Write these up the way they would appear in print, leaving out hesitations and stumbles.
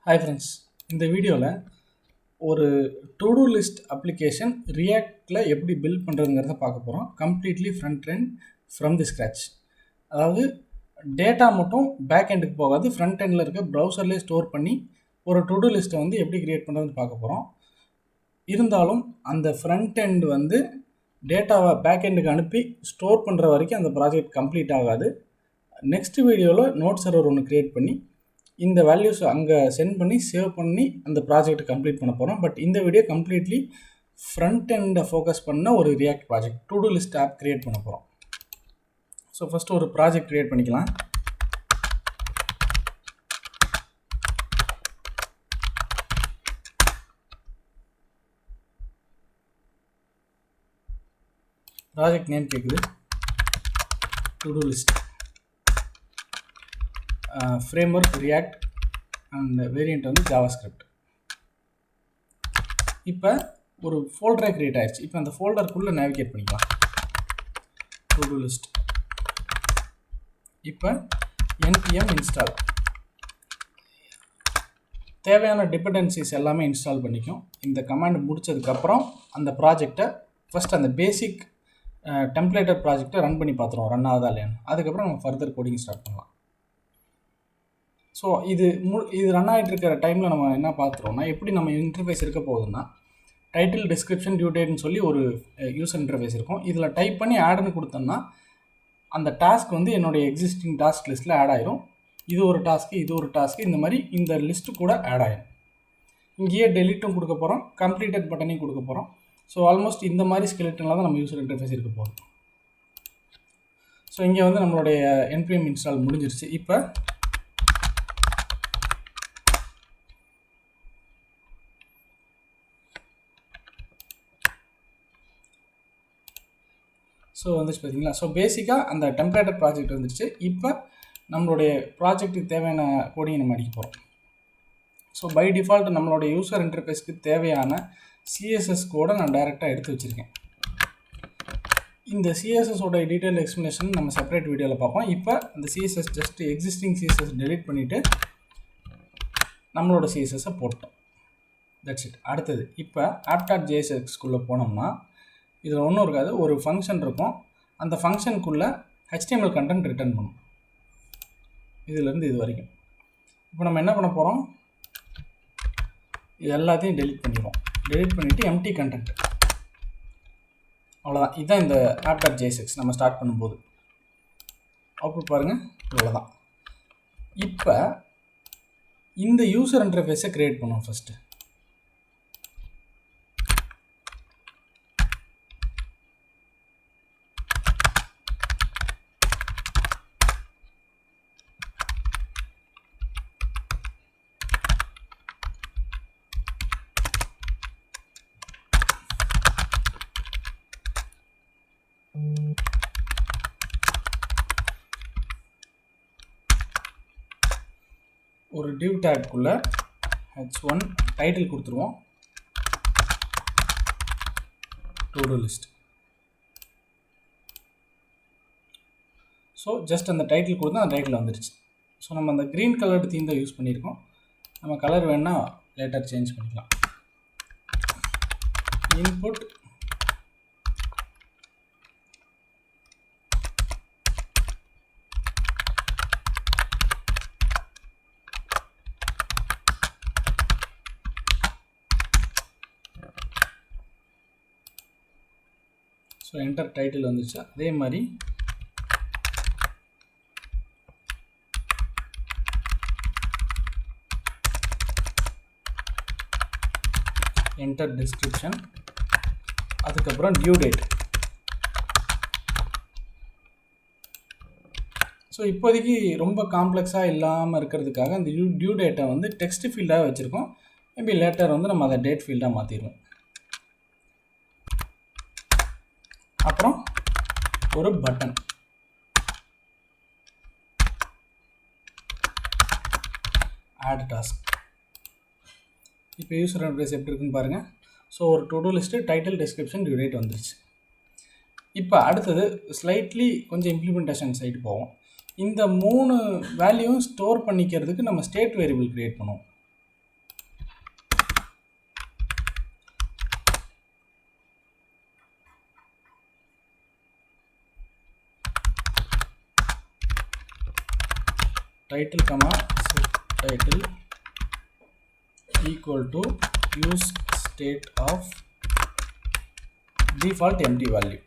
Hi friends, இந்த வீடியோவில் ஒரு டு டூ லிஸ்ட் அப்ளிகேஷன் ரியாக்டில் எப்படி பில்ட் பண்ணுறதுங்கிறத பார்க்க போகிறோம். Completely front end from the scratch. அதாவது டேட்டா மட்டும் பேக் எண்டுக்கு போகாது, ஃப்ரண்ட் எண்டில் இருக்க ப்ரௌசர்லேயே ஸ்டோர் பண்ணி ஒரு டு டூ லிஸ்ட்டை வந்து எப்படி க்ரியேட் பண்ணுறதுன்னு பார்க்க போகிறோம். இருந்தாலும் அந்த ஃப்ரண்ட் எண்ட் வந்து டேட்டாவை பேக் எண்டுக்கு அனுப்பி ஸ்டோர் பண்ணுற வரைக்கும் அந்த ப்ராஜெக்ட் கம்ப்ளீட் ஆகாது. நெக்ஸ்ட் வீடியோவில் நோட் சர்வர் ஒன்று க்ரியேட் பண்ணி இந்த வேல்யூஸ் அங்கே சென்ட் பண்ணி சேவ் பண்ணி அந்த ப்ராஜெக்ட் கம்ப்ளீட் பண்ண போகிறோம். பட் இந்த வீடியோ கம்ப்ளீட்லி ஃப்ரண்ட் எண்டை ஃபோக்கஸ் பண்ண ஒரு React project to do list app create பண்ண போகிறோம். ஸோ ஃபஸ்ட்டு ஒரு ப்ராஜெக்ட் க்ரியேட் பண்ணிக்கலாம். ப்ராஜெக்ட் நேம் கேட்குது, to do list, framework React and variant வந்து ஜாவாஸ்கிரிப்ட். இப்போ ஒரு ஃபோல்டரே க்ரியேட் ஆயிடுச்சு. இப்போ அந்த ஃபோல்டருக்குள்ளே நேவிகேட் பண்ணிக்கலாம். To do list. இப்போ npm இன்ஸ்டால் தேவையான டிபெண்டன்சிஸ் எல்லாமே இன்ஸ்டால் பண்ணிக்கும். இந்த கமாண்ட் முடித்ததுக்கப்புறம் அந்த ப்ராஜெக்டை ஃபஸ்ட் அந்த பேசிக் டெம்ப்ளேட்டட் ப்ராஜெக்டை ரன் பண்ணி பார்த்துருவோம், ரன் ஆகுதா இல்லையான்னு. அதுக்கப்புறம் நம்ம ஃபர்தர் கோடிங் ஸ்டார்ட் பண்ணலாம். ஸோ இது ரன் ஆகிட்டு இருக்கிற டைமில் நம்ம என்ன பார்த்துருவோம்னா, எப்படி நம்ம இன்டர்ஃபேஸ் இருக்க போகுதுன்னா, டைட்டில், டிஸ்கிரிப்ஷன், டியூ டேட்னு சொல்லி ஒரு யூசர் இன்டர்ஃபேஸ் இருக்கும். இதில் டைப் பண்ணி ஆடுன்னு கொடுத்தோம்னா அந்த டாஸ்க் வந்து என்னுடைய எக்ஸிஸ்டிங் டாஸ்க் லிஸ்ட்டில் ஆட் ஆயிரும். இது ஒரு டாஸ்க்கு, இது ஒரு டாஸ்க்கு, இந்த மாதிரி இந்த லிஸ்ட்டு கூட ஆட் ஆயிரும். இங்கேயே டெலிட்டும் கொடுக்க போகிறோம், கம்ப்ளீட்டட் பட்டனையும் கொடுக்க போகிறோம். ஸோ ஆல்மோஸ்ட் இந்த மாதிரி ஸ்கெலெட்டனில் தான் நம்ம யூசர் இன்டர்ஃபேஸ் இருக்க போகிறோம். ஸோ இங்கே வந்து நம்மளுடைய npm இன்ஸ்டால் முடிஞ்சிருச்சு. இப்போ ஸோ வந்துச்சு பார்த்தீங்களா. ஸோ பேசிக்காக அந்த டெம்ப்ளேட்டட் ப்ராஜெக்ட் வந்துடுச்சு. இப்போ நம்மளுடைய ப்ராஜெக்ட்டுக்கு தேவையான கோடிங்கை நம்ம அடிக்க போகிறோம். ஸோ பை டிஃபால்ட் நம்மளுடைய யூசர் இன்டர்ஃபேஸ்க்கு தேவையான சிஎஸ்எஸ் கோடை நான் டைரெக்டாக எடுத்து வச்சுருக்கேன். இந்த சிஎஸ்எஸோட டீட்டெயில் எக்ஸ்ப்ளனேஷன் நம்ம செப்பரேட் வீடியோவில் பார்ப்போம். இப்போ அந்த CSS just existing CSS delete பண்ணிவிட்டு நம்மளோட சிஎஸ்எஸை போட்டோம். That's it. அடுத்தது இப்போ app.jsxக்குள்ளே போனோம்னா இதில் ஒன்றும் இருக்காது, ஒரு ஃபங்க்ஷன் இருக்கும். அந்த ஃபங்க்ஷனுக்குள்ளே HTML கண்டென்ட் ரிட்டர்ன் பண்ணும், இதிலேருந்து இது வரைக்கும். இப்போ நம்ம என்ன பண்ண போகிறோம், இது எல்லாத்தையும் டெலிட் பண்ணிடுவோம். டெலிட் பண்ணிவிட்டு எம்டி கண்டென்ட், அவ்வளோதான். இதுதான் இந்த app.jsx நம்ம ஸ்டார்ட் பண்ணும்போது அவுட்புட் பாருங்கள், இவ்வளோதான். இப்போ இந்த யூசர் இன்டர்ஃபேஸை க்ரியேட் பண்ணுவோம். ஃபஸ்ட்டு ஒரு div tagக்குள்ளே h1 டைட்டில் கொடுத்துருவோம், to do list. So just அந்த டைட்டில் கொடுத்தா அந்த டைட்டில் வந்துடுச்சு. ஸோ நம்ம அந்த க்ரீன் கலர் தீம் தான் யூஸ் பண்ணியிருக்கோம். நம்ம கலர் வேணால் லேட்டர் சேஞ்ச் பண்ணிக்கலாம். இன்புட் ஸோ என்டர் டைட்டில் வந்துச்சு. அதே மாதிரி என்டர் டிஸ்கிரிப்ஷன், அதுக்கப்புறம் டியூ டேட். ஸோ இப்போதைக்கு ரொம்ப காம்ப்ளெக்ஸாக இல்லாமல் இருக்கிறதுக்காக அந்த டியூ டேட்டை வந்து டெக்ஸ்ட் ஃபீல்டாக வச்சுருக்கோம். மேபி லேட்டர் வந்து நம்ம அதை டேட் ஃபீல்டாக மாற்றிடுவோம். அப்புறம் ஒரு பட்டன், ஆட் டாஸ்க். இப்போ யூசர் இன்டர்ஃபேஸ் எப்படி இருக்குன்னு பாருங்கள். ஸோ ஒரு to do list, title, description, due date வந்துருச்சு. இப்போ அடுத்தது ஸ்லைட்லி கொஞ்சம் இம்ப்ளிமெண்டேஷன் சைடு போவோம். இந்த 3 வேல்யூவும் ஸ்டோர் பண்ணிக்கிறதுக்கு நம்ம ஸ்டேட் வேரியபிள் க்ரியேட் பண்ணுவோம். title comma set title equal to use state of default empty value.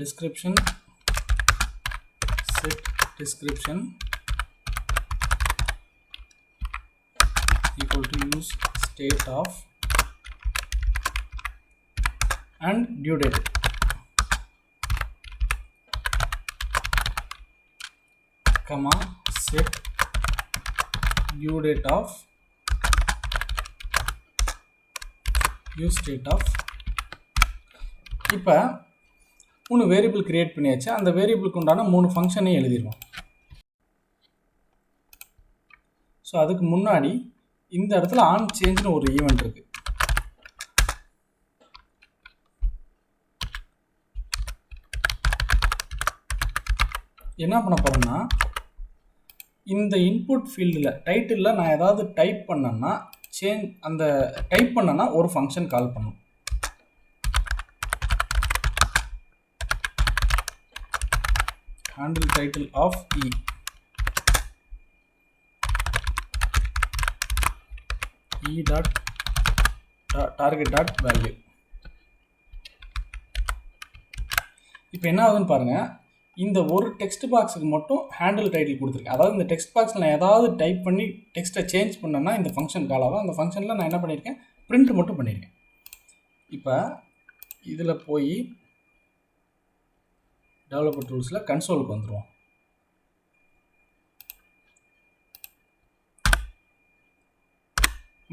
Description set description equal to use state of and due date. Comma set due date of use state of. இப்போ 3 variable create பண்ணியாச்சு. அந்த வேரியபிளுக்கு உண்டான 3 ஃபங்க்ஷனையும் எழுதிடுவோம். So அதுக்கு முன்னாடி இந்த இடத்துல on சேஞ்ச்னு ஒரு event இருக்கு. என்ன பண்ண போறேன்னா, இந்த இன்புட் ஃபீல்டில் டைட்டிலில் நான் ஏதாவது டைப் பண்ணேன்னா அந்த டைப் பண்ணேன்னா ஒரு ஃபங்க்ஷன் கால் பண்ணும். handle title of e dot target dot value. இப்போ என்ன ஆகுதுன்னு பாருங்க, இந்த ஒரு டெக்ஸ்ட் பாக்ஸுக்கு மட்டும் ஹேண்டில் டைட்டில் கொடுத்துருக்கேன். அதாவது இந்த டெக்ஸ்ட் பாக்ஸில் நான் ஏதாவது டைப் பண்ணி டெக்ஸ்ட்டை சேஞ்ச் பண்ணேன்னா இந்த ஃபங்க்ஷன் கால் ஆகும். அந்த ஃபங்க்ஷனில் நான் என்ன பண்ணியிருக்கேன், பிரிண்ட் மட்டும் பண்ணியிருக்கேன். இப்போ இதில் போய் டெவலப்பர் டூல்ஸில் கன்சோலுக்கு வந்துடுவோம்.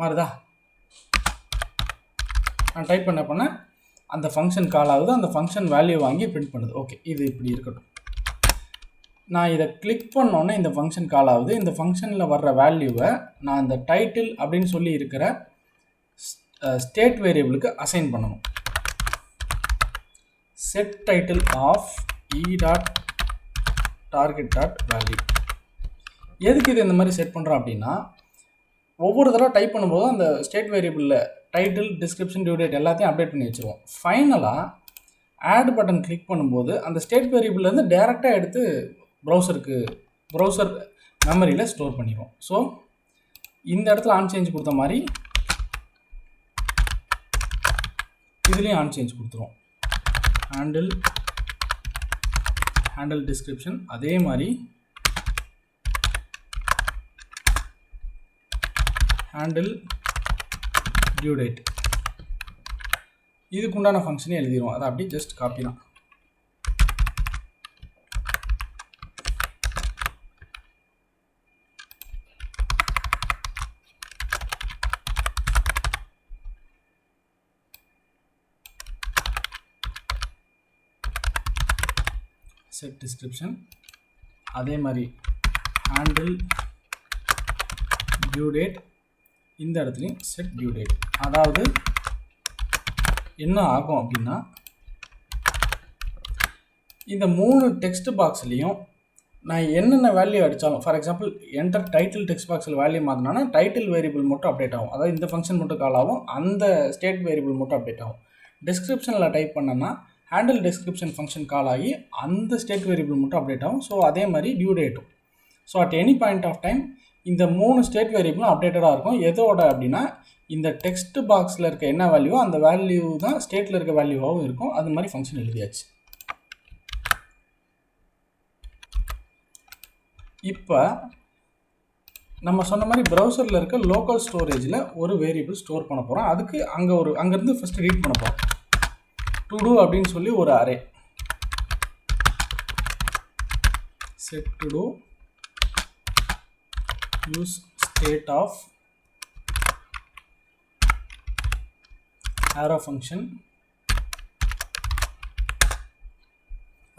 மாறுதா? நான் டைப் பண்ண அந்த ஃபங்க்ஷன் கால் ஆகுது. அந்த ஃபங்க்ஷன் வேல்யூ வாங்கி பிரிண்ட் பண்ணுது. ஓகே, இது இப்படி இருக்கட்டும். நான் இதை கிளிக் பண்ணோன்னே இந்த ஃபங்க்ஷன் கால் ஆகுது. இந்த ஃபங்க்ஷனில் வர்ற வேல்யூவை நான் இந்த டைட்டில் அப்படின்னு சொல்லி இருக்கிற ஸ்டேட் வேரியபிளுக்கு அசைன் பண்ணணும். set title of e dot target dot value. எதுக்கு இது இந்த மாதிரி செட் பண்ணுறோம் அப்படின்னா, ஒவ்வொரு தடவை டைப் பண்ணும்போது அந்த ஸ்டேட் வேரியபிளில் டைட்டில், டிஸ்கிரிப்ஷன், டியூ டேட் எல்லாத்தையும் அப்டேட் பண்ணி வச்சுருவோம். ஃபைனலாக ஆட் பட்டன் கிளிக் பண்ணும்போது அந்த ஸ்டேட் வேரியபிள்லேருந்து டேரெக்டாக எடுத்து ப்ரௌசர் மெமரியில் ஸ்டோர் பண்ணிடுவோம். ஸோ இந்த இடத்துல ஆன் சேஞ்ச் கொடுத்த மாதிரி இதுலேயும் ஆன் சேஞ்ச் கொடுத்துருவோம். handle description அதே மாதிரி handle due date இதுக்கு உண்டான ஃபங்க்ஷனே எழுதிடுவோம். அதை அப்படியே ஜஸ்ட் காப்பி தான். set description அதே மாதிரி handle due date, இந்த இடத்துலையும் set due date. அதாவது என்ன ஆகும் அப்படின்னா, இந்த 3 டெக்ஸ்ட் பாக்ஸ்லேயும் நான் என்னென்ன வேல்யூ அடித்தாலும், for example enter title text பாக்ஸில் வேல்யூ மாற்றினா டைட்டில் வேரியபிள் மட்டும் அப்டேட் ஆகும். அதாவது இந்த ஃபங்க்ஷன் மட்டும் கால் ஆகும், அந்த ஸ்டேட் வேரியபிள் மட்டும் அப்டேட் ஆகும். டிஸ்கிரிப்ஷனில் டைப் பண்ணேன்னா ஹேண்டில் டிஸ்கிரிப்ஷன் ஃபங்க்ஷன் கால் ஆகி அந்த ஸ்டேட் வேரியபிள் மட்டும் அப்டேட் ஆகும். ஸோ அதே மாதிரி டியூ டேட்டும். So at any point of time இந்த 3 ஸ்டேட் வேரியபிளும் அப்டேட்டடாக இருக்கும். எதோட அப்படின்னா, இந்த டெக்ஸ்ட் பாக்ஸில் இருக்க என்ன வேல்யூவோ அந்த வேல்யூ தான் ஸ்டேட்டில் இருக்க வேல்யூவாகவும் இருக்கும். அது மாதிரி ஃபங்க்ஷன் எழுதியாச்சு. இப்போ நம்ம சொன்ன மாதிரி ப்ரௌசரில் இருக்க லோக்கல் ஸ்டோரேஜில் ஒரு வேரியபிள் ஸ்டோர் பண்ண போகிறோம். அதுக்கு அங்கேருந்து ஃபஸ்ட்டு ரீட் பண்ண போகிறோம். to do அப்படின்னு சொல்லி ஒரு array set to do use state of arrow function,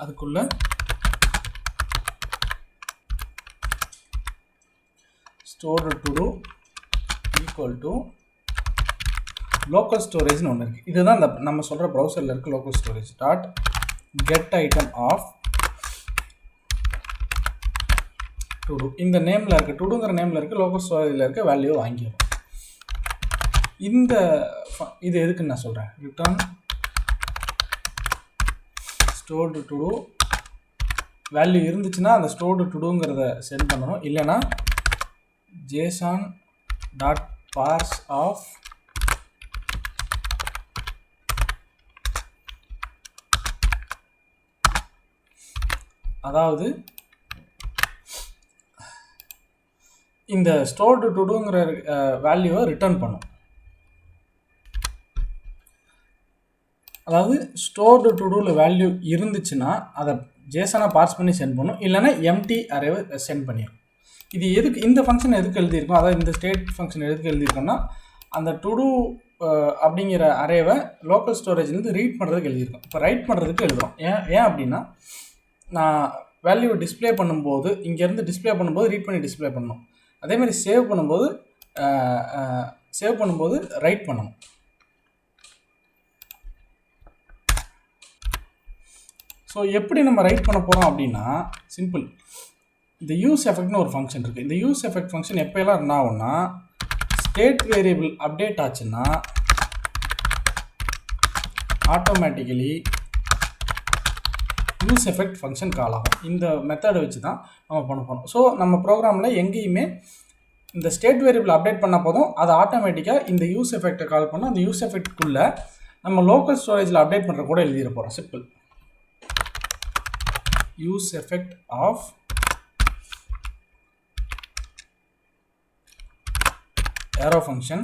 அதுக்குள்ள stored to do equal to local ஸ்டோரேஜ்னு ஒன்று இருக்குது. இதுதான் நம்ம சொல்கிற ப்ரௌசரில் இருக்க local storage. Dot get item of to do. இந்த நேமில் இருக்க டுடுங்கிற நேமில் இருக்க லோக்கல் ஸ்டோரேஜில் இருக்க வேல்யூ வாங்கிடும். இந்த இது எதுக்குன்னு நான் சொல்கிறேன். Return stored to do value இருந்துச்சுன்னா அந்த ஸ்டோர்டு டு டூங்கிறத சென்ட் பண்ணணும். இல்லைன்னா ஜேசான் டாட் பார்ஸ் ஆஃப் அதாவது இந்த ஸ்டோர்டு டு டூங்கிற வேல்யூவை ரிட்டர்ன் பண்ணும். அதாவது ஸ்டோர்டு டு டூவில் வேல்யூ இருந்துச்சுன்னா அதை ஜேசனாக பார்ஸ் பண்ணி சென்ட் பண்ணும். இல்லைன்னா எம்டி அரேவை சென்ட் பண்ணிடும். இது எதுக்கு இந்த ஃபங்க்ஷன் எதுக்கு எழுதியிருக்கோம், அதாவது இந்த ஸ்டேட் ஃபங்க்ஷன் எதுக்கு எழுதியிருக்கோம்னா அந்த டு டூ அப்படிங்கிற அரேவை லோக்கல் ஸ்டோரேஜ்லேருந்து ரீட் பண்ணுறதுக்கு எழுதியிருக்கோம். இப்போ ரைட் பண்ணுறதுக்கு எழுதுகிறோம். ஏன் அப்படின்னா நான் வேல்யூவை டிஸ்பிளே பண்ணும்போது இங்கேருந்து டிஸ்பிளே பண்ணும்போது ரீட் பண்ணி டிஸ்பிளே பண்ணணும். அதேமாதிரி சேவ் பண்ணும்போது ரைட் பண்ணணும். ஸோ எப்படி நம்ம ரைட் பண்ண போகிறோம் அப்படின்னா சிம்பிள். இந்த யூஸ் எஃபெக்ட்னு ஒரு ஃபங்க்ஷன் இருக்குது. இந்த யூஸ் எஃபெக்ட் ஃபங்க்ஷன் எப்போயெல்லாம் என்ன ஆகும்னா ஸ்டேட் வேரியபிள் அப்டேட் ஆச்சுன்னா ஆட்டோமேட்டிக்கலி யூஸ் எஃபெக்ட் ஃபங்க்ஷன் கால் ஆகும். இந்த மெத்தடை வச்சு தான் நம்ம பண்ண போகிறோம். ஸோ நம்ம ப்ரோக்ராமில் எங்கேயுமே இந்த ஸ்டேட் வேரியபிள் அப்டேட் பண்ணால் போதும், அது ஆட்டோமேட்டிக்காக இந்த யூஸ் எஃபெக்டை கால் பண்ணோம். அந்த யூஸ் எஃபெக்ட்டுக்குள்ளே நம்ம லோக்கல் ஸ்டோரேஜில் அப்டேட் பண்ணுற கூட எழுதிட போகிறோம். Simple. Use effect of arrow function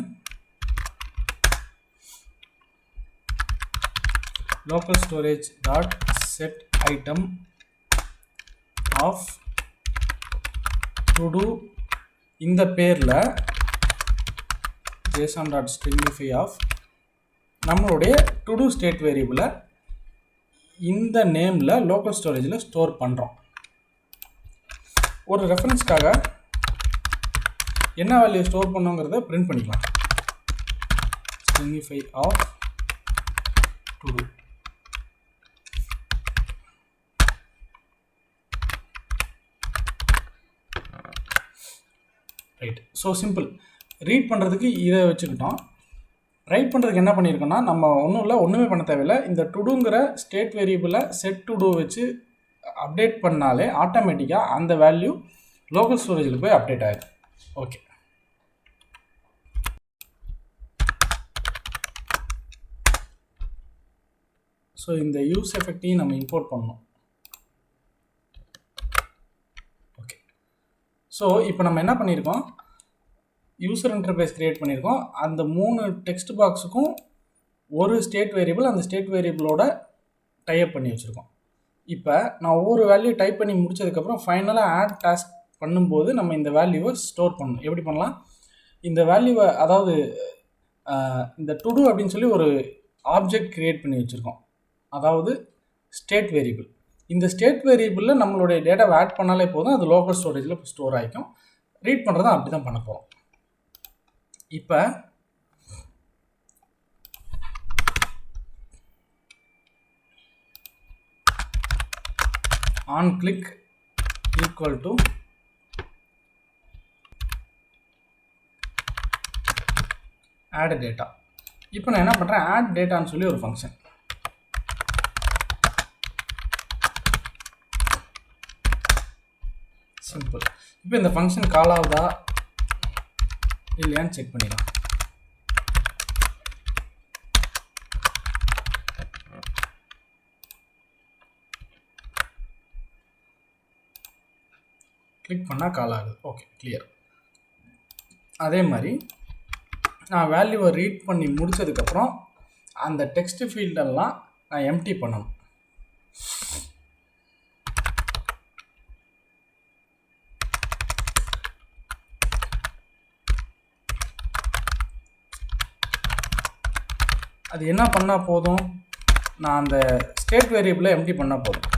local storage dot set item of to do இந்த பேரில் json dot stringify of நம்மளுடைய to do state வேரியபிளை இந்த நேமில் லோக்கல் ஸ்டோரேஜில் ஸ்டோர் பண்ணுறோம். ஒரு ரெஃபரன்ஸ்க்காக என்ன வேல்யூ ஸ்டோர் பண்ணுங்கிறத பிரிண்ட் பண்ணிக்கலாம். stringify of to do. Right. So simple. Read பண்ணுறதுக்கு இதை வச்சுக்கிட்டோம். ரைட் பண்ணுறதுக்கு என்ன பண்ணியிருக்கோன்னா நம்ம ஒன்றுமே பண்ண தேவையில்லை. இந்த டுடுங்கிற ஸ்டேட் வேரியபிளை செட் டு டூ வச்சு அப்டேட் பண்ணாலே ஆட்டோமேட்டிக்காக அந்த வேல்யூ லோக்கல் ஸ்டோரேஜில் போய் அப்டேட் ஆகிடும். ஓகே. ஸோ இந்த யூஸ் எஃபெக்டையும் நம்ம இம்போர்ட் பண்ணணும். ஓகே. ஸோ இப்போ நம்ம என்ன பண்ணியிருக்கோம், யூசர் இன்டர்ஃபேஸ் கிரியேட் பண்ணியிருக்கோம். அந்த 3 டெக்ஸ்ட் பாக்ஸுக்கும் ஒரு ஸ்டேட் வேரியபிள் அந்த ஸ்டேட் வேரியபிளோட டைப் பண்ணி வச்சுருக்கோம். இப்போ நான் ஒவ்வொரு வேல்யூ டைப் பண்ணி முடிச்சதுக்கப்புறம் ஃபைனலாக ஆட் டாஸ்க் பண்ணும்போது நம்ம இந்த வேல்யூவை ஸ்டோர் பண்ணணும். எப்படி பண்ணலாம், இந்த வேல்யூவை அதாவது இந்த டு டூ அப்படின்னு சொல்லி ஒரு ஆப்ஜெக்ட் க்ரியேட் பண்ணி வச்சுருக்கோம், அதாவது ஸ்டேட் வேரியபிள். இந்த ஸ்டேட் வேரியபிளில் நம்மளுடைய டேட்டாவை ஆட் பண்ணாலே போதும், அது லோக்கல் ஸ்டோரேஜில் ஸ்டோர் ஆகிக்கும். ரீட் பண்ணுறதை அப்படி தான் பண்ண போகிறோம். இப்போ on click equal to add data. இப்போ நான் என்ன பண்ணுறேன், add dataன்னு சொல்லி ஒரு ஃபங்க்ஷன். சிம்பிள். இப்போ இந்த ஃபங்க்ஷன் கால் ஆகுதா இல்லையான்னு செக் பண்ணிடலாம். கிளிக் பண்ணால் கால் ஆகுது. Okay, clear. அதே மாதிரி நான் வேல்யூவை ரீட் பண்ணி முடித்ததுக்கப்புறம் அந்த டெக்ஸ்ட் ஃபீல்டெல்லாம் நான் எம்டி பண்ணணும். அது என்ன பண்ணால் போதும், நான் அந்த ஸ்டேட் வேரியபிளை எம்டி பண்ணால் போதும்.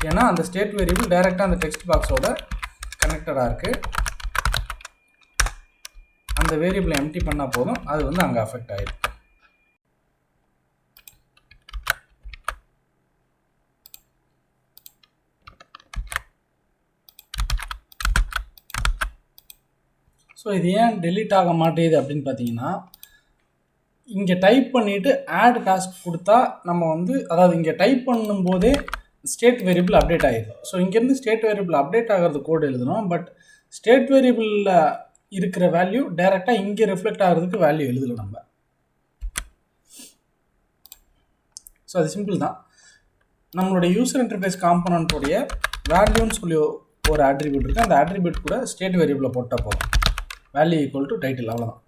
ஏன்னா அந்த ஸ்டேட் வேரியபிள் டைரெக்டாக அந்த டெக்ஸ்ட் பாக்ஸோட கனெக்டடாக இருக்குது. அந்த வேரியபிளை எம்டி பண்ணால் போதும், அது வந்து அங்கே அஃபெக்ட் ஆகிடும். ஸோ ஸோ இது ஏன் டெலீட் ஆக மாட்டேங்குது அப்படின்னு பார்த்தீங்கன்னா, இங்கே டைப் பண்ணிவிட்டு ஆட் டாஸ்க் கொடுத்தா நம்ம வந்து, அதாவது இங்கே டைப் பண்ணும்போதே ஸ்டேட் வேரியபிள் அப்டேட் ஆகிடும். ஸோ இங்கேருந்து ஸ்டேட் வேரியபிள் அப்டேட் ஆகிறது கோடு எழுதணும். பட் ஸ்டேட் வேரியபிளில் இருக்கிற வேல்யூ டைரெக்டாக இங்கே ரிஃப்ளெக்ட் ஆகிறதுக்கு வேல்யூ எழுதலை நம்ம. ஸோ அது சிம்பிள் தான். நம்மளுடைய யூசர் இன்டர்ஃபேஸ் காம்பனண்ட்டோடைய வேல்யூன்னு சொல்லி ஒரு ஆட்ரிபியூட் இருக்குது. அந்த ஆட்ரிபியூட் கூட ஸ்டேட் வேரியபிளை போட்டால் போதும். வேல்யூ ஈக்குவல் டு டைட்டில், அவ்வளோதான்.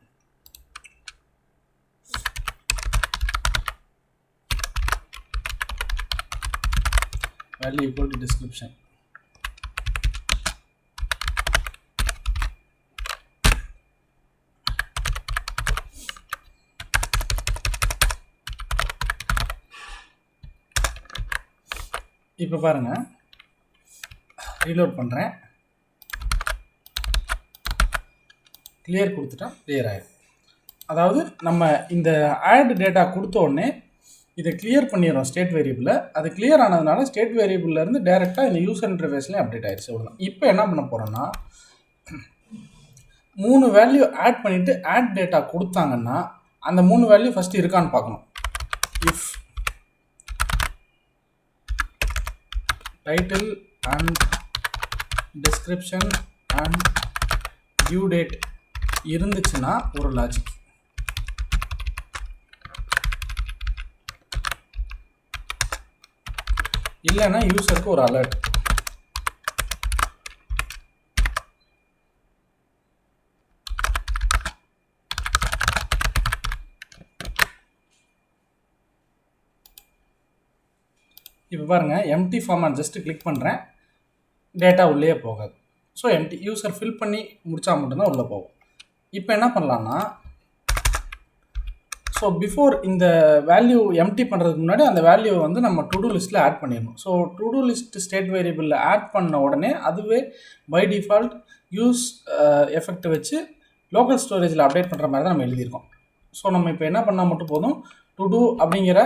Value equal to description. இப்போ பாருங்கள், ரீலோட் பண்ணுறேன், கிளியர் கொடுத்துட்டா கிளியர் ஆகிடும். அதாவது நம்ம இந்த ஆட் டேட்டா கொடுத்த உடனே இதை கிளியர் பண்ணிடுறோம் ஸ்டேட் வேரியபிளில். அது கிளியர் ஆனதுனால ஸ்டேட் வேரியபிள்லேருந்து டேரெக்டாக இந்த யூசர் இன்டர்ஃபேஸ்லேயும் அப்டேட் ஆகிடுச்சு. அவ்வளோதான். இப்போ என்ன பண்ண போகிறோன்னா, 3 வேல்யூ ஆட் பண்ணிவிட்டு ஆட் டேட்டா கொடுத்தாங்கன்னா அந்த 3 வேல்யூ ஃபஸ்ட்டு இருக்கான்னு பார்க்கணும். If title and description and due date இருந்துச்சுன்னா ஒரு லாஜிக். இல்லைன்னா யூசருக்கு ஒரு அலர்ட். இப்போ பாருங்கள், எம்டி ஃபார்மேட் ஜஸ்ட்டு கிளிக் பண்ணுறேன், டேட்டா உள்ளே போகாது. ஸோ எம்டி யூசர் ஃபில் பண்ணி முடித்தா மட்டும்தான் உள்ளே போகும். இப்போ என்ன பண்ணலான்னா, ஸோ பிஃபோர் இந்த வேல்யூ எம்டி பண்ணுறதுக்கு முன்னாடி அந்த வேல்யூவை வந்து நம்ம டு டூ லிஸ்ட்டில் ஆட் பண்ணிடணும். So to do list state வேரியபிளில் ஆட் பண்ண உடனே அதுவே பை டிஃபால்ட் யூஸ் எஃபெக்ட் வச்சு லோக்கல் ஸ்டோரேஜில் அப்டேட் பண்ணுற மாதிரி தான் நம்ம எழுதியிருக்கோம். ஸோ நம்ம இப்போ என்ன பண்ணால் மட்டும் போதும், டு டூ அப்படிங்கிற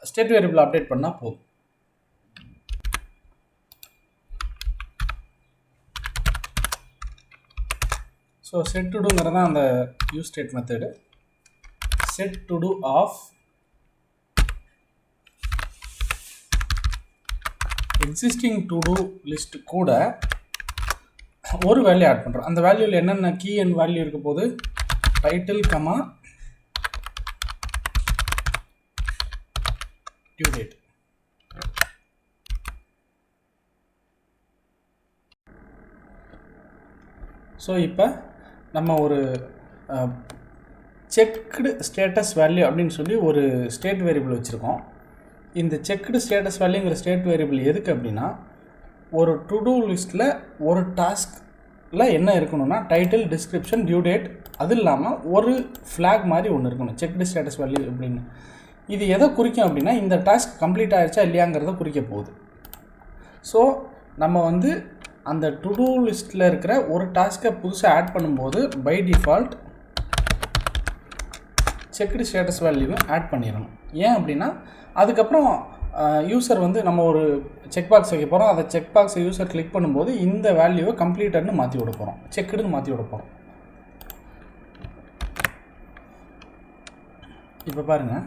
ஸ்டேட் வேரியபிள் அப்டேட் பண்ணால் போதும். ஸோ செட் டு டூங்கிறது தான் அந்த use state method. Set to do of existing to do list கூட ஒரு வேல்யூ ஆட் பண்ணுறோம். அந்த வேல்யூவில் என்னென்ன கீ அண்ட் வேல்யூ இருக்க போது, title comma due date. So இப்போ நம்ம ஒரு செக்டு ஸ்டேட்டஸ் வேல்யூ அப்படின்னு சொல்லி ஒரு ஸ்டேட் வேரியபிள் வச்சுருக்கோம். இந்த செக்டு ஸ்டேட்டஸ் வேல்யூங்கிற ஸ்டேட் வேரியபிள் எதுக்கு அப்படின்னா, ஒரு டு டூ லிஸ்ட்டில் ஒரு டாஸ்கில் என்ன இருக்கணும்னா டைட்டில், டிஸ்கிரிப்ஷன், டியூ டேட், அது இல்லாமல் ஒரு ஃப்ளாக் மாதிரி ஒன்று இருக்கணும், செக்டு ஸ்டேட்டஸ் வேல்யூ அப்படின்னு. இது எதை குறிக்கும் அப்படின்னா, இந்த டாஸ்க் கம்ப்ளீட் ஆகிடுச்சா இல்லையாங்கிறத குறிக்க போகுது. ஸோ நம்ம வந்து அந்த டு டூ லிஸ்ட்டில் இருக்கிற ஒரு டாஸ்க்கை புதுசாக ஆட் பண்ணும்போது பை டிஃபால்ட் செக்டு ஸ்டேட்டஸ் வேல்யூவை ஆட் பண்ணிடணும். ஏன் அப்படின்னா அதுக்கப்புறம் யூசர் வந்து நம்ம ஒரு செக் பாக்ஸ் வைக்க போகிறோம், அதை செக் பாக்ஸை யூசர் கிளிக் பண்ணும்போது இந்த வேல்யூவை கம்ப்ளீட்டட்னு மாற்றி விட போகிறோம், செக்குடுன்னு மாற்றி விட போகிறோம். இப்போ பாருங்கள்,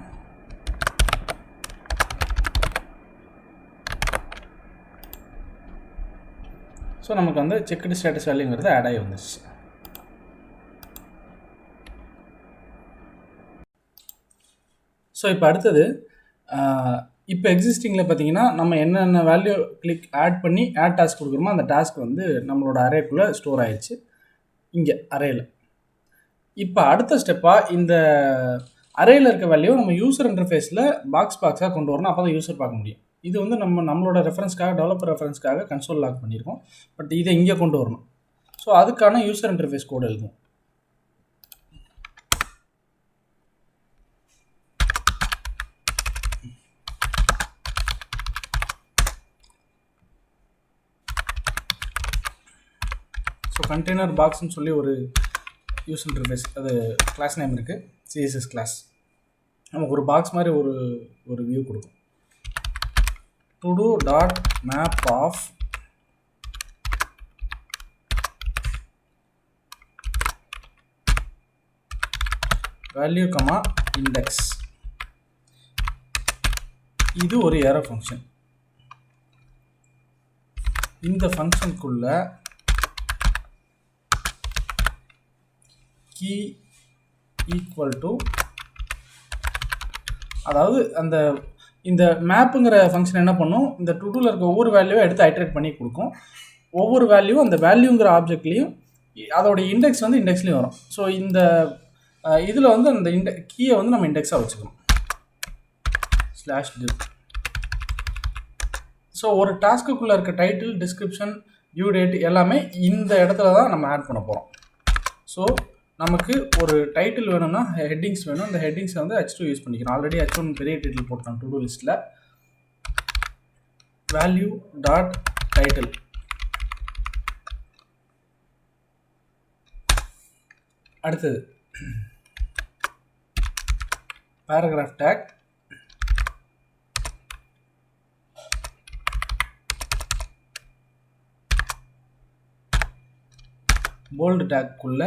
ஸோ நமக்கு வந்து செக்டு ஸ்டேட்டஸ் வேல்யூங்கிறது ஆட் ஆகி வந்துச்சு. ஸோ இப்போ அடுத்தது, இப்போ எக்ஸிஸ்டிங்கில் பார்த்தீங்கன்னா நம்ம என்னென்ன வேல்யூ கிளிக் ஆட் பண்ணி ஆட் டாஸ்க் கொடுக்குறோமோ அந்த டாஸ்க் வந்து நம்மளோட அரேக்குள்ளே ஸ்டோர் ஆகிடுச்சு இங்கே அரேயில். இப்போ அடுத்த ஸ்டெப்பாக இந்த அரேயில் இருக்க வேல்யூ நம்ம யூசர் இன்டர்ஃபேஸில் பாக்ஸாக கொண்டு வரணும், அப்போ தான் யூசர் பார்க்க முடியும். இது வந்து நம்மளோட ரெஃபரன்ஸ்க்காக, டெவலப்பர் ரெஃபரன்ஸ்க்காக கன்சோல் லாக் பண்ணியிருக்கோம். பட் இதை இங்கே கொண்டு வரணும். ஸோ அதுக்கான யூசர் இன்டர்ஃபேஸ் கோடு எழுதும். ஸோ கண்டெய்னர் பாக்ஸ்ன்னு சொல்லி ஒரு யூசர் இன்டர்ஃபேஸ், அது கிளாஸ் நேம் இருக்குது, சிஎஸ்எஸ் கிளாஸ். நமக்கு ஒரு பாக்ஸ் மாதிரி ஒரு வியூ கொடுக்கும். to-do dot map of value comma index. இது ஒரு ஏரோ ஃபங்க்ஷன். இந்த ஃபங்க்ஷனுக்குள்ள கீ ஈக்குவல் டு, அதாவது இந்த மேப்புங்கிற ஃபங்க்ஷன் என்ன பண்ணும், இந்த டுடூவில் இருக்க ஒவ்வொரு வேல்யூவை எடுத்து ஐட்ரேட் பண்ணி கொடுக்கும். ஒவ்வொரு வேல்யூவும் அந்த வேல்யூங்கிற ஆப்ஜெக்ட்லேயும் அதோட இண்டெக்ஸ் வந்து இண்டெக்ஸ்லேயும் வரும். ஸோ இந்த இதில் வந்து அந்த கீயை வந்து நம்ம இண்டெக்ஸாக வச்சுக்கணும் /div. ஸோ ஒரு டாஸ்க்குள்ளே இருக்க டைட்டில், டிஸ்கிரிப்ஷன், டியூ டேட் எல்லாமே இந்த இடத்துல தான் நம்ம ஆட் பண்ண போகிறோம். ஸோ நமக்கு ஒரு டைட்டில் வேணும்னா ஹெட்டிங்ஸ் வேணும். இந்த ஹெட்டிங்ஸை வந்து H2 யூஸ் பண்ணிக்கிறோம். ஆல்ரெடி H1 பெரிய டைட்டில் போட்டோம் டு டூ லிஸ்ட்டில். Value dot title. அடுத்தது பேராகிராஃப் டேக், போல்டு டேக்குள்ள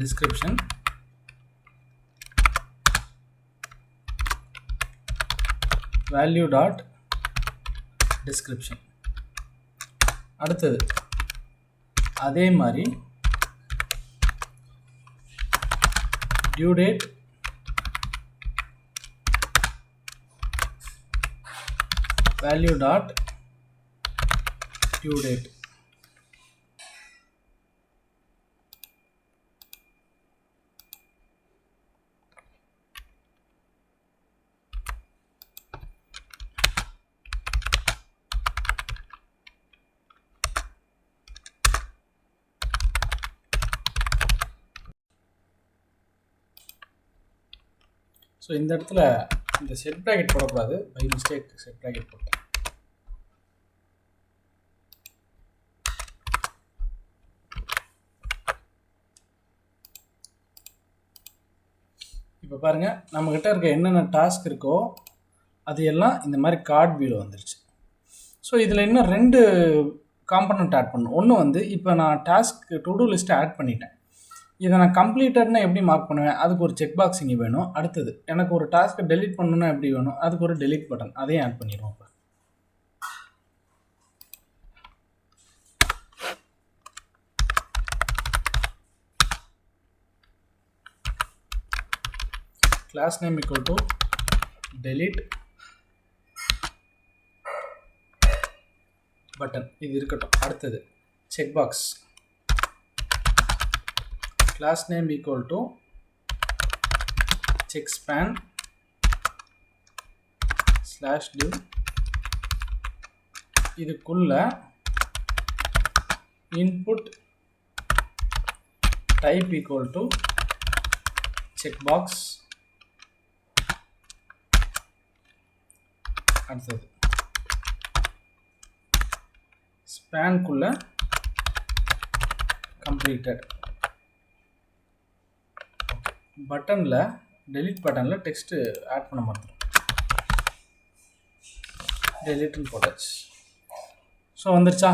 description, value dot description. அடுத்தது அதே மாதிரி due date, value dot due date. So இந்த இடத்துல இந்த செட் ப்ராக்கெட் போடக்கூடாது, பை மிஸ்டேக் செட் ப்ராக்கெட் போட்டேன். இப்போ பாருங்கள், நம்மக்கிட்ட இருக்க என்னென்ன டாஸ்க் இருக்கோ அது எல்லாம் இந்த மாதிரி கார்ட் வியூவில் வந்துருச்சு. ஸோ இதில் இன்னும் 2 காம்பனண்ட் ஆட் பண்ணணும். ஒன்று வந்து இப்போ நான் டாஸ்க் டு டூ லிஸ்ட்டை ஆட் பண்ணிட்டேன். இதை நான் கம்ப்ளீட்டட்னா எப்படி மார்க் பண்ணுவேன், அதுக்கு ஒரு செக் பாக்ஸ் இங்கே வேணும். அடுத்தது எனக்கு ஒரு டாஸ்க்கை டெலீட் பண்ணணுன்னா எப்படி வேணும், அதுக்கு ஒரு டெலீட் பட்டன், அதையும் ஆட் பண்ணிடுவோம். இப்போ class name equal to delete button, இது இருக்கட்டும். அடுத்தது check box, class name equal to check span /div. இதுக்குள்ள input type equal to checkbox. அடுத்தது span குள்ள completed. பட்டனில் டெலிட் பட்டனில் டெக்ஸ்ட்டு ஆட் பண்ண மாட்டோம், டெலிட்னு போட்டாச்சு. ஸோ வந்துருச்சா?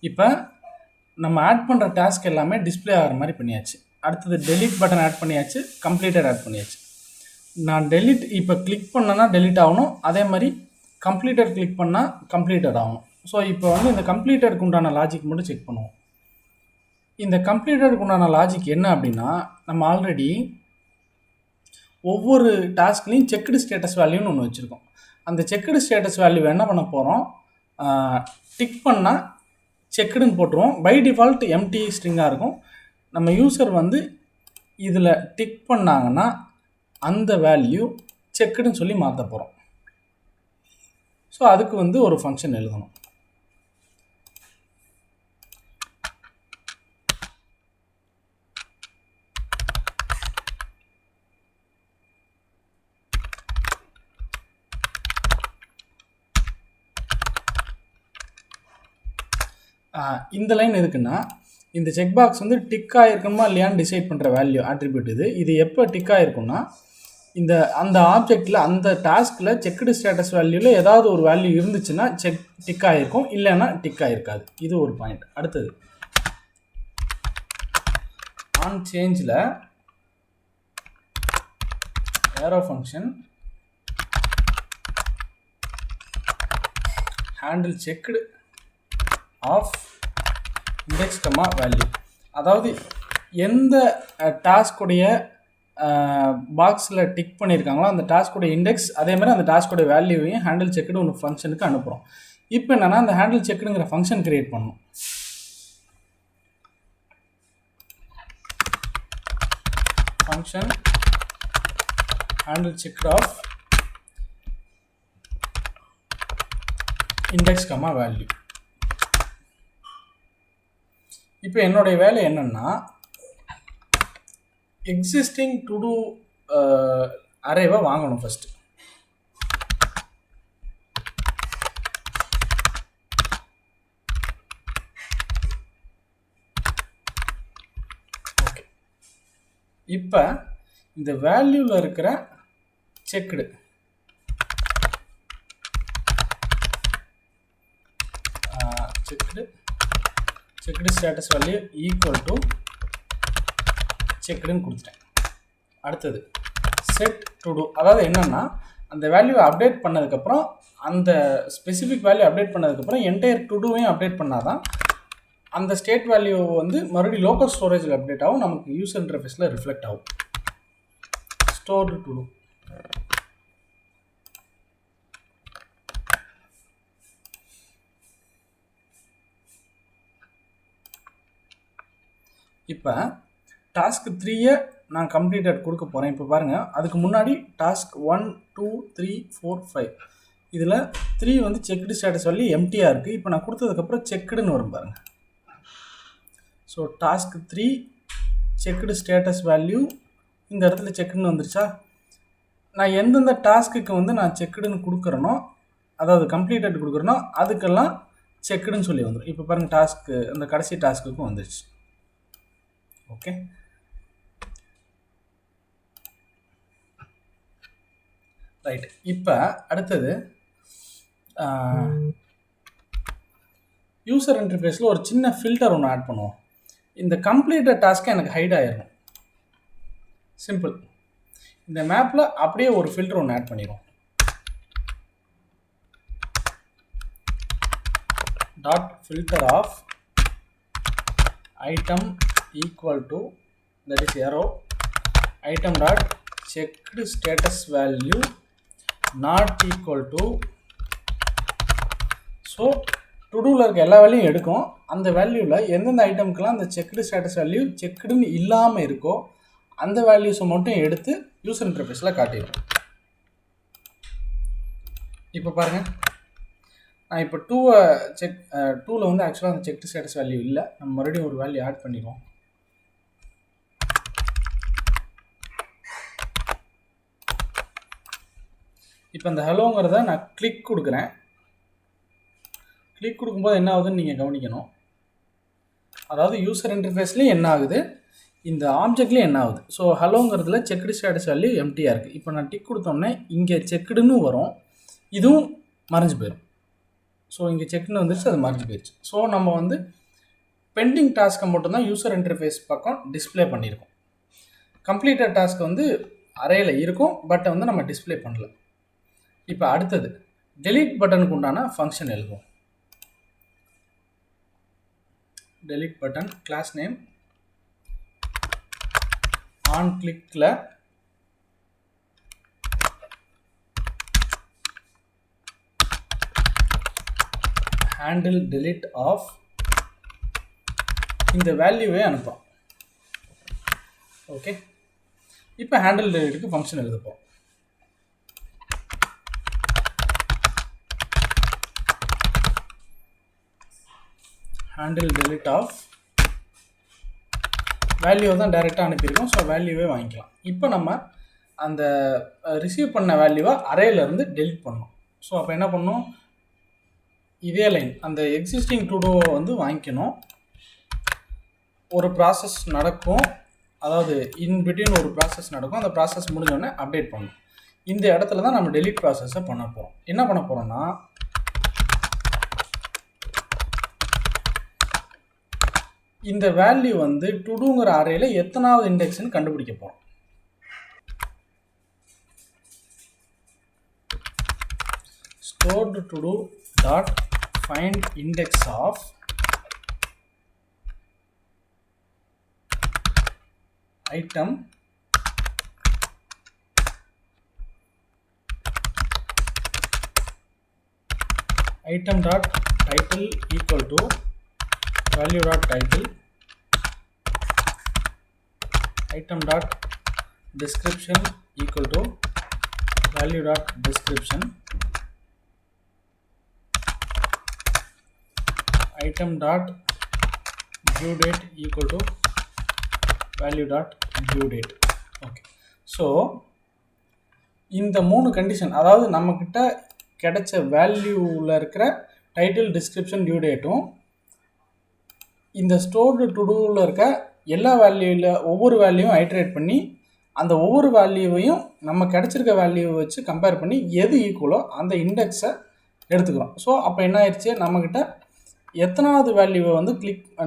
இப்போ நம்ம ஆட் பண்ணுற டாஸ்க் எல்லாமே டிஸ்பிளே ஆகிற மாதிரி பண்ணியாச்சு. அடுத்தது டெலிட் பட்டன் ஆட் பண்ணியாச்சு, கம்ப்ளீட்டட் ஆட் பண்ணியாச்சு. நான் டெலிட் இப்போ கிளிக் பண்ணேன்னா டெலிட் ஆகணும், அதே மாதிரி கம்ப்ளீட்டட் கிளிக் பண்ணால் கம்ப்ளீட்டட் ஆகணும். ஸோ இப்போ வந்து இந்த கம்ப்ளீட்டடுக்கு உண்டான லாஜிக் மட்டும் செக் பண்ணுவோம். இந்த கம்ப்ளீட்டடுக்கு உண்டான லாஜிக் என்ன அப்படின்னா, நம்ம ஆல்ரெடி ஒவ்வொரு டாஸ்க்லையும் செக்குடு ஸ்டேட்டஸ் வேல்யூன்னு ஒன்று வச்சுருக்கோம். அந்த செக்குடு ஸ்டேட்டஸ் வேல்யூ என்ன பண்ண போகிறோம், டிக் பண்ணால் செக்குடுன்னு போட்டுருவோம். பை டிஃபால்ட் எம்டி ஸ்ட்ரிங்காக இருக்கும். நம்ம யூசர் வந்து இதில் டிக் பண்ணாங்கன்னா அந்த வேல்யூ செக்குடுன்னு சொல்லி மாற்ற போகிறோம். ஸோ அதுக்கு வந்து ஒரு ஃபங்க்ஷன் எழுதணும். இந்த லைன் எதுக்குன்னா, இந்த செக் பாக்ஸ் வந்து டிக் ஆகிருக்குமா இல்லையான்னு டிசைட் பண்ணுற வேல்யூ ஆட்ரிபியூட் இது. இது எப்போ டிக் ஆகிருக்குன்னா, அந்த ஆப்ஜெக்டில் அந்த டாஸ்கில் செக்குடு ஸ்டேட்டஸ் வேல்யூவில் ஏதாவது ஒரு வேல்யூ இருந்துச்சுன்னா டிக் ஆகிருக்கும், இல்லைன்னா டிக் ஆகிருக்காது. இது ஒரு பாயிண்ட். அடுத்தது ஆன் சேஞ்சில் arrow function handle checked of index, value. அதாவது எந்த டாஸ்க்குடைய பாக்ஸில் டிக் பண்ணியிருக்காங்களோ அந்த டாஸ்க்குடைய இண்டெக்ஸ் அதே மாதிரி அந்த டாஸ்க்குடைய வேல்யூவையும் ஹேண்டில் செக்குடு ஒரு ஃபங்க்ஷனுக்கு அனுப்புகிறோம். இப்போ என்னென்னா அந்த ஹேண்டில் செக்குடுங்கிற ஃபங்க்ஷன் கிரியேட் பண்ணணும். Function handle checked of index, value. இப்போ என்னுடைய வேலை என்னன்னா existing to do அரேவை வாங்கணும். First okay. இப்போ இந்த வேல்யூவில் இருக்கிற checked status value equal to செக்டுன்னு கொடுத்துட்டேன். அடுத்தது செட் டு டூ, அதாவது என்னன்னா அந்த வேல்யூவை அப்டேட் பண்ணதுக்கப்புறம் அந்த ஸ்பெசிஃபிக் வேல்யூ அப்டேட் பண்ணதுக்கப்புறம் என்டையர் டு டூவையும் அப்டேட் பண்ணாதான் அந்த ஸ்டேட் வேல்யூ வந்து மறுபடியும் லோக்கல் ஸ்டோரேஜில் அப்டேட் ஆகும், நமக்கு யூசர் இன்டர்ஃபேஸில் ரிஃப்ளெக்ட் ஆகும். Stored to do. இப்போ டாஸ்க் 3 நான் கம்ப்ளீட்டட் கொடுக்க போகிறேன். இப்போ பாருங்கள், அதுக்கு முன்னாடி டாஸ்க் 1 2 3 4 5 இதில் 3 வந்து செக்டு ஸ்டேட்டஸ் வேல்யூ எம்டியாக இருக்குது. இப்போ நான் கொடுத்ததுக்கப்புறம் செக்குடுன்னு வரும் பாருங்கள். So task 3 checked status value இந்த இடத்துல செக்குடுன்னு வந்துருச்சா. நான் எந்தெந்த டாஸ்க்குக்கு வந்து நான் செக்குடுன்னு கொடுக்குறேனோ, அதாவது கம்ப்ளீட்டட் கொடுக்குறேனோ அதுக்கெல்லாம் செக்குடுன்னு சொல்லி வந்துடும். இப்போ பாருங்கள், டாஸ்க்கு அந்த கடைசி டாஸ்க்குக்கும் வந்துருச்சு. Okay, right. இப்போ அடுத்தது யூசர் இன்டர்ஃபேஸில் ஒரு சின்ன ஃபில்டர் ஒன்று ஆட் பண்ணுவோம். இந்த கம்ப்ளீட்டட் டாஸ்க்கை எனக்கு ஹைட் ஆயிடணும். சிம்பிள். இந்த மேப்பில் அப்படியே ஒரு ஃபில்டர் ஒன்று ஆட் பண்ணிடுவோம். Dot filter of item equal to, that is arrow, item dot checked status value not equal to. So டுடூவில் இருக்க எல்லா வேல்யூயும் எடுக்கும். அந்த வேல்யூவில் எந்தெந்த ஐட்டம்க்கெலாம் அந்த செக்டு ஸ்டேட்டஸ் வேல்யூ செக்குடுன்னு இல்லாமல் இருக்கோ அந்த வேல்யூஸை மட்டும் எடுத்து யூசர் இன்டர்ஃபேஸில் காட்டிடும். இப்போ பாருங்கள், நான் இப்போ 2ல் வந்து ஆக்சுவலாக அந்த செக்டு ஸ்டேட்டஸ் வேல்யூ இல்லை. நம்ம மறுபடியும் ஒரு வேல்யூ ஆட் பண்ணிடுவோம். இப்போ இந்த ஹலோங்கிறத நான் கிளிக் கொடுக்குறேன். கிளிக் கொடுக்கும்போது என்ன ஆகுதுன்னு நீங்கள் கவனிக்கணும். அதாவது யூசர் இன்டர்ஃபேஸ்லேயும் என்ன ஆகுது, இந்த ஆப்ஜெக்ட்லேயும் என்ன ஆகுது. ஸோ ஹலோங்கிறதுல செக்டு ஸ்டேட்டஸ் வேல்யூ எம்டியாக இருக்குது. இப்போ நான் டிக் கொடுத்தோன்னே இங்கே செக்குடுன்னு வரும், இதுவும் மறைஞ்சு போயிடும். ஸோ இங்கே செக்குன்னு வந்துருச்சு, அது மறைஞ்சு போயிடுச்சு. ஸோ நம்ம வந்து பெண்டிங் டாஸ்க்கை மட்டும்தான் யூசர் இன்டர்ஃபேஸ் பக்கம் டிஸ்பிளே பண்ணியிருக்கோம். கம்ப்ளீட்டட் டாஸ்க் வந்து அரேயில் இருக்கும், பட் வந்து நம்ம டிஸ்பிளே பண்ணல. இப்போ அடுத்தது delete பட்டனுக்கு உண்டான ஃபங்க்ஷன் எழுதுவோம். delete button class name on கிளிக்கில் handle delete ஆஃப் இந்த வேல்யூவே அனுப்போம். ஓகே, இப்போ handle deleteக்கு ஃபங்க்ஷன் எழுதுப்போம். handle delete ஆஃப் வேல்யூ தான் டைரெக்டாக அனுப்பியிருக்கோம். ஸோ வேல்யூவே வாங்கிக்கலாம். இப்போ நம்ம அந்த ரிசீவ் பண்ண வேல்யூவை அரேலேருந்து டெலிட் பண்ணணும். ஸோ அப்போ என்ன பண்ணணும், இதே லைன் அந்த எக்ஸிஸ்டிங் டுடோவை வந்து வாங்கிக்கணும். ஒரு ப்ராசஸ் நடக்கும், அதாவது இன் பிட்வீன் ஒரு ப்ராசஸ் நடக்கும். அந்த ப்ராசஸ் முடிஞ்சோடனே அப்டேட் பண்ணணும். இந்த இடத்துல தான் நம்ம டெலிட் ப்ராசஸை பண்ண போகிறோம். என்ன பண்ண போகிறோம்னா, இந்த வேல்யூ வந்து டுடூங்கிற அரேல எத்தனாவது இண்டெக்ஸ்னு கண்டுபிடிக்க போகிறோம். stored to do dot find index of item dot title equal to value dot title, item dot description equal to value dot description, item dot due date equal to value dot due date. Okay, so இந்த 3 condition, அதாவது நம்மக்கிட்ட கிடைச்ச வேல்யூவில் இருக்கிற title, description, due டேட்டும் இந்த stored to டூவில் இருக்க எல்லா வேல்யூவில் ஒவ்வொரு வேல்யூவும் ஐட்ரேட் பண்ணி அந்த ஒவ்வொரு வேல்யூவையும் நம்ம கிடைச்சிருக்க வேல்யூவை வச்சு கம்பேர் பண்ணி எது ஈக்குவலோ அந்த இண்டெக்ஸை எடுத்துக்கிறோம். ஸோ அப்போ என்ன ஆயிடுச்சு, நம்மக்கிட்ட எத்தனாவது வேல்யூவை வந்து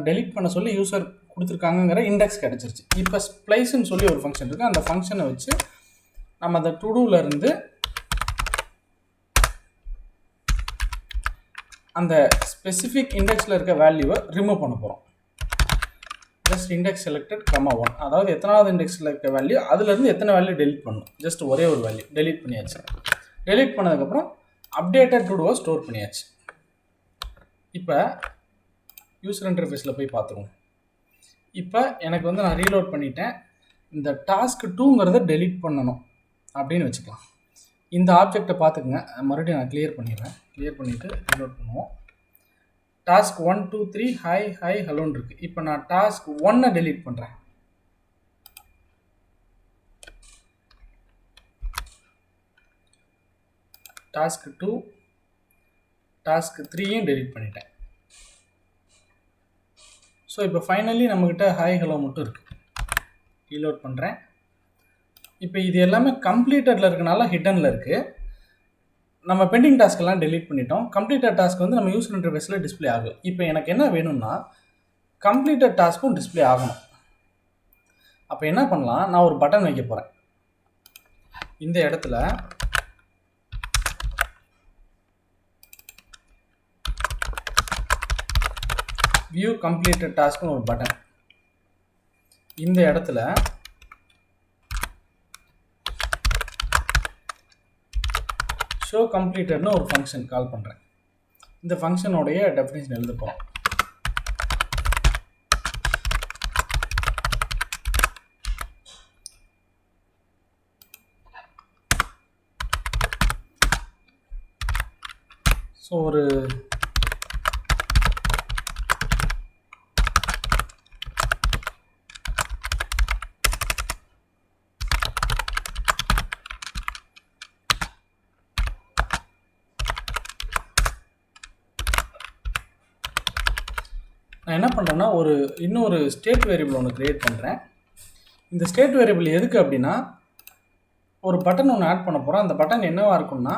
டெலீட் பண்ண சொல்லி யூசர் கொடுத்துருக்காங்கங்கிற இண்டெக்ஸ் கிடச்சிருச்சு. இப்போ ஸ்ப்ளைஸ்ன்னு சொல்லி ஒரு ஃபங்க்ஷன் இருக்குது. அந்த ஃபங்க்ஷனை வச்சு நம்ம அந்த டுடூலேருந்து அந்த ஸ்பெசிஃபிக் இண்டெக்ஸில் இருக்க வேல்யூவை ரிமூவ் பண்ண போகிறோம். ஜஸ்ட் இண்டெக்ஸ் செலக்டட் கமா 1, அதாவது எத்தனாவது இண்டெக்ஸில் இருக்க வேல்யூ அதுலேருந்து எத்தனை வேல்யூ டெலீட் பண்ணணும். ஜஸ்ட் ஒரே ஒரு வேல்யூ டெலீட் பண்ணியாச்சு. டெலீட் பண்ணதுக்கப்புறம் அப்டேட்டட் டுடூவை ஸ்டோர் பண்ணியாச்சு. இப்போ யூசர் இன்டர்ஃபேஸில் போய் பார்த்துருவோம். இப்போ எனக்கு வந்து நான் ரீலோட் பண்ணிட்டேன். இந்த டாஸ்க் 2ங்கிறத டெலீட் பண்ணணும் அப்படின்னு வச்சுக்கலாம். இந்த ஆப்ஜெக்டை பார்த்துக்குங்க, மறுபடியும் நான் கிளியர் பண்ணிடுறேன். கிளியர் பண்ணிவிட்டு ரீலோட் பண்ணுவோம். டாஸ்க் 1 2 3 ஹாய் ஹாய் ஹலோன்னு இருக்குது. இப்போ நான் டாஸ்க் 1 டெலீட் பண்ணுறேன். டாஸ்க் 2 டாஸ்க் 3யும் டெலீட் பண்ணிட்டேன். ஸோ இப்போ ஃபைனலி நம்மக்கிட்ட ஹாய் ஹலோ மட்டும் இருக்குது. ரீலோட் பண்ணுறேன். இப்போ இது எல்லாமே கம்ப்ளீட்டடில் இருக்கனால ஹிட்டனில் இருக்குது. நம்ம பெண்டிங் டாஸ்க்கெல்லாம் டெலீட் பண்ணிட்டோம். கம்ப்ளீட்டட் டாஸ்க் வந்து நம்ம யூசர் இன்டர்ஃபேஸில் டிஸ்பிளே ஆகும். இப்போ எனக்கு என்ன வேணும்னா கம்ப்ளீட்டட் டாஸ்க்கும் டிஸ்பிளே ஆகணும். அப்போ என்ன பண்ணலாம், நான் ஒரு பட்டன் வைக்க போகிறேன். இந்த இடத்துல வியூ கம்ப்ளீட்டட் டாஸ்க்னு ஒரு பட்டன், இந்த இடத்துல ஷோ கம்ப்ளீட்டட்னு ஒரு ஃபங்க்ஷன் கால் பண்ணுறேன். இந்த ஃபங்க்ஷனோடைய டெஃபினிஷன் எழுத போகிறோம். ஸோ ஒரு நான் என்ன பண்ணுறேன்னா இன்னொரு ஸ்டேட் வேரியபிள் ஒன்று க்ரியேட் பண்ணுறேன். இந்த ஸ்டேட் வேரியபிள் எதுக்கு அப்படின்னா, ஒரு பட்டன் ஒன்று ஆட் பண்ண போகிறோம். அந்த பட்டன் என்னவாக இருக்கும்னா,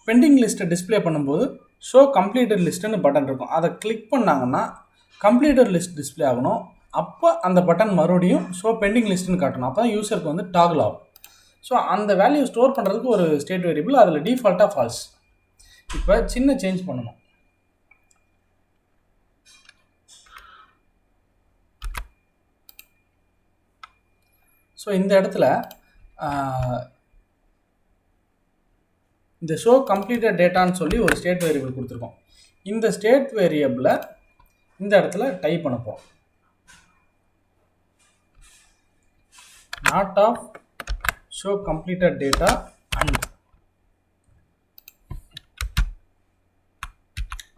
பெண்டிங் லிஸ்ட்டை டிஸ்பிளே பண்ணும்போது ஷோ கம்ப்ளீட்டட் லிஸ்ட்டுன்னு பட்டன் இருக்கும். அதை கிளிக் பண்ணாங்கன்னா கம்ப்ளீட்டட் லிஸ்ட் டிஸ்பிளே ஆகணும். அப்போ அந்த பட்டன் மறுபடியும் ஷோ பெண்டிங் லிஸ்ட்டுன்னு காட்டணும். அப்போ தான் யூசருக்கு வந்து டாகிள் ஆகும். ஸோ அந்த வேல்யூ ஸ்டோர் பண்ணுறதுக்கு ஒரு ஸ்டேட் வேரியபிள், அதில் டிஃபால்ட்டாக ஃபால்ஸ். இப்போ சின்ன சேஞ்ச் பண்ணணும். ஸோ இந்த இடத்துல இந்த ஷோ கம்ப்ளீட்டட் டேட்டான்னு சொல்லி ஒரு ஸ்டேட் வேரியபிள் கொடுத்துருக்கோம். இந்த ஸ்டேட் வேரியபிளை இந்த இடத்துல டைப் பண்ண போகிறோம். Not of show completed data and,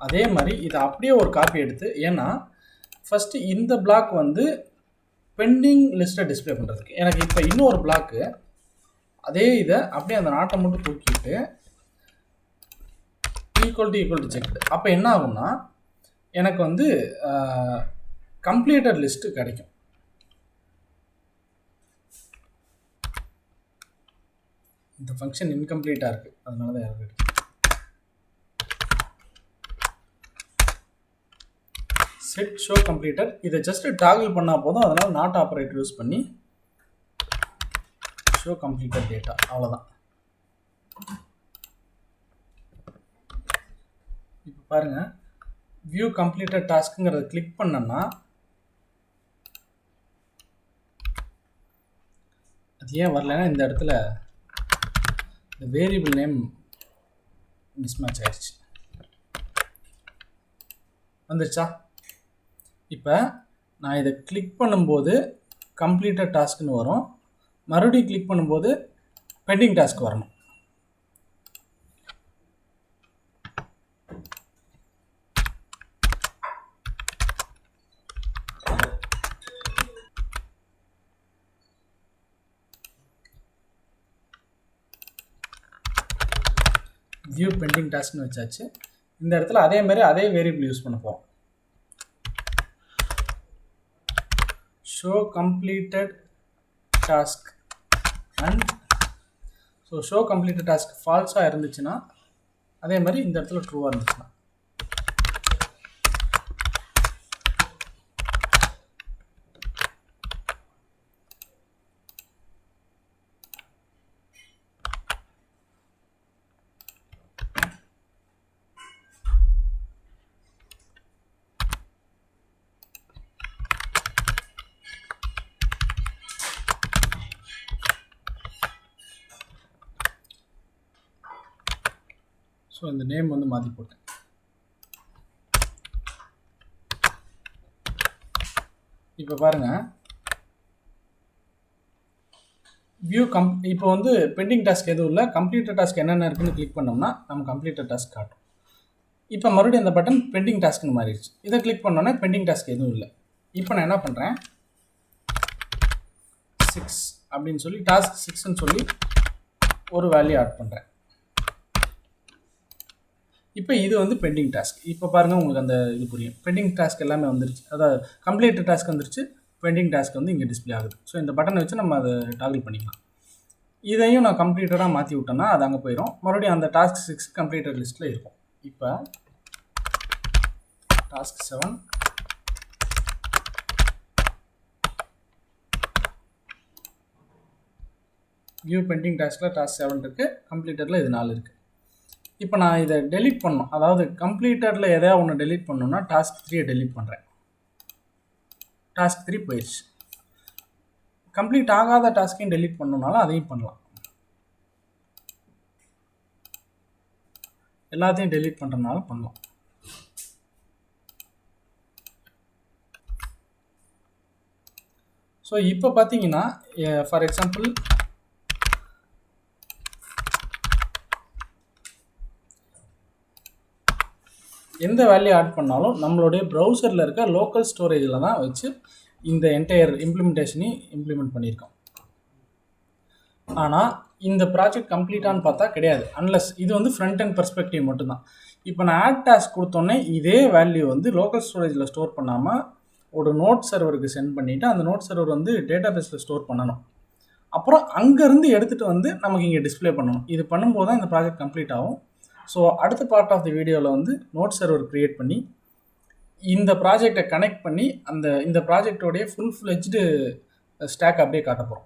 அதே மாதிரி இதை அப்படியே ஒரு காப்பி எடுத்து, ஏன்னா ஃபஸ்ட்டு இந்த பிளாக் வந்து பெண்டிங் லிஸ்ட்டை டிஸ்பிளே பண்ணுறதுக்கு, எனக்கு இப்போ இன்னொரு பிளாக்கு அதே இதை அப்படியே அந்த நாட்டை மட்டும் தூக்கிட்டு ஈக்குவல் டு செக்டு. அப்போ என்ன ஆகும்னா எனக்கு வந்து கம்ப்ளீட்டட் லிஸ்ட்டு கிடைக்கும். இந்த ஃபங்க்ஷன் இன்கம்ப்ளீட்டாக இருக்குது, அதனால தான் கிடைக்கும். Set show completed. இதை ஜஸ்ட் டாகிள் பண்ணால் போதும். அதனால் நாட் ஆப்ரேட்டர் யூஸ் பண்ணி ஷோ கம்ப்ளீட்டட் டேட்டா, அவ்வளோதான். இப்போ பாருங்கள், வியூ கம்ப்ளீட்டட் டாஸ்க்குங்கிறத கிளிக் பண்ணோன்னா அது ஏன் வரலன்னா இந்த இடத்துல இந்த வேரியபிள் நேம் மிஸ்மேட்ச் ஆயிடுச்சு. வந்துருச்சா? இப்போ நான் இதை கிளிக் பண்ணும்போது கம்ப்ளீட்டட் டாஸ்க்குன்னு வரும். மறுபடியும் கிளிக் பண்ணும்போது பெண்டிங் டாஸ்க் வரணும். வியூ பெண்டிங் டாஸ்க்னு வச்சாச்சு. இந்த இடத்துல அதே மாதிரி அதே வேரியபிள் யூஸ் பண்ண போகிறோம். Show completed task and so show completed task ஃபால்ஸாக இருந்துச்சுன்னா, அதே மாதிரி இந்த இடத்துல ட்ரூவாக இருந்துச்சுன்னா, ஸோ இந்த நேம் வந்து மாற்றி போட்டேன். இப்போ பாருங்கள், வியூ இப்போ வந்து பெண்டிங் டாஸ்க் எதுவும் இல்லை. கம்ப்ளீட்டட் டாஸ்க் என்னென்ன இருக்குன்னு கிளிக் பண்ணோம்னா நம்ம கம்ப்ளீட்டட் டாஸ்க் காட்டும். இப்போ மறுபடியும் அந்த பட்டன் பெண்டிங் டாஸ்க்னு மாறிடுச்சு. இதை கிளிக் பண்ணோன்னே பெண்டிங் டாஸ்க் எதுவும் இல்லை. இப்போ நான் என்ன பண்ணுறேன், 6 அப்படின்னு சொல்லி டாஸ்க் 6ன்னு சொல்லி ஒரு வேல்யூ ஆட் பண்ணுறேன். இப்போ இது வந்து பெண்டிங் டாஸ்க். இப்போ பாருங்கள், உங்களுக்கு அந்த இது புரியும். பெண்டிங் டாஸ்க் எல்லாமே வந்துருச்சு. அதாவது கம்ப்ளீட்டட் டாஸ்க் வந்துருச்சு, பெண்டிங் டாஸ்க் வந்து இங்கே டிஸ்பிளே ஆகுது. ஸோ இந்த பட்டனை வச்சு நம்ம அதை டாகிள் பண்ணிக்கலாம். இதையும் நான் கம்ப்ளீட்டடாக மாற்றி விட்டேன்னா அது அங்கே போயிடும். மறுபடியும் அந்த டாஸ்க் 6 கம்ப்ளீட்டட் லிஸ்ட்டில் இருக்கும். இப்போ டாஸ்க் 7 வியூ பெண்டிங் டாஸ்கில் டாஸ்க் 7 இருக்குது, கம்ப்ளீட்டடில் இது 4 இருக்குது. இப்போ நான் இதை டெலீட் பண்ணணும். அதாவது கம்ப்ளீட்டடில் எதையாவது ஒன்று டெலீட் பண்ணணும்னா டாஸ்க் 3 டெலீட் பண்ணுறேன். டாஸ்க் 3 போயிடுச்சு. கம்ப்ளீட் ஆகாத டாஸ்க்கையும் டெலீட் பண்ணணும்னாலும் அதையும் பண்ணலாம். எல்லாத்தையும் டெலீட் பண்ணுறதுனால பண்ணலாம். ஸோ இப்போ பார்த்தீங்கன்னா, ஃபார் எக்ஸாம்பிள் எந்த வேல்யூ ஆட் பண்ணாலும் நம்மளுடைய ப்ரௌசரில் இருக்க லோக்கல் ஸ்டோரேஜில் தான் வச்சு இந்த என்டையர் இம்ப்ளிமெண்டேஷனையும் இம்ப்ளிமெண்ட் பண்ணியிருக்கோம். ஆனால் இந்த ப்ராஜெக்ட் கம்ப்ளீட்டானு பார்த்தா கிடையாது. அன்லஸ் இது வந்து ஃப்ரண்ட் அண்ட் பெர்ஸ்பெக்டிவ் மட்டும்தான். இப்போ நான் ஆட் டாஸ்க் கொடுத்தோன்னே இதே வேல்யூ வந்து லோக்கல் ஸ்டோரேஜில் ஸ்டோர் பண்ணாமல் ஒரு நோட் சர்வருக்கு சென்ட் பண்ணிவிட்டு அந்த நோட் சர்வர் வந்து டேட்டா பேஸில் ஸ்டோர் பண்ணணும். அப்புறம் அங்கேருந்து எடுத்துகிட்டு வந்து நமக்கு இங்கே டிஸ்பிளே பண்ணணும். இது பண்ணும்போது தான் இந்த ப்ராஜெக்ட் கம்ப்ளீட் ஆகும். ஸோ அடுத்த பார்ட் ஆஃப் தி வீடியோவில் வந்து நோட் சர்வர் க்ரியேட் பண்ணி இந்த ப்ராஜெக்டை கனெக்ட் பண்ணி இந்த ப்ராஜெக்டோடைய ஃபுல் ஃப்ளெஜ்டு ஸ்டாக் அப்படியே காட்ட போகிறோம்.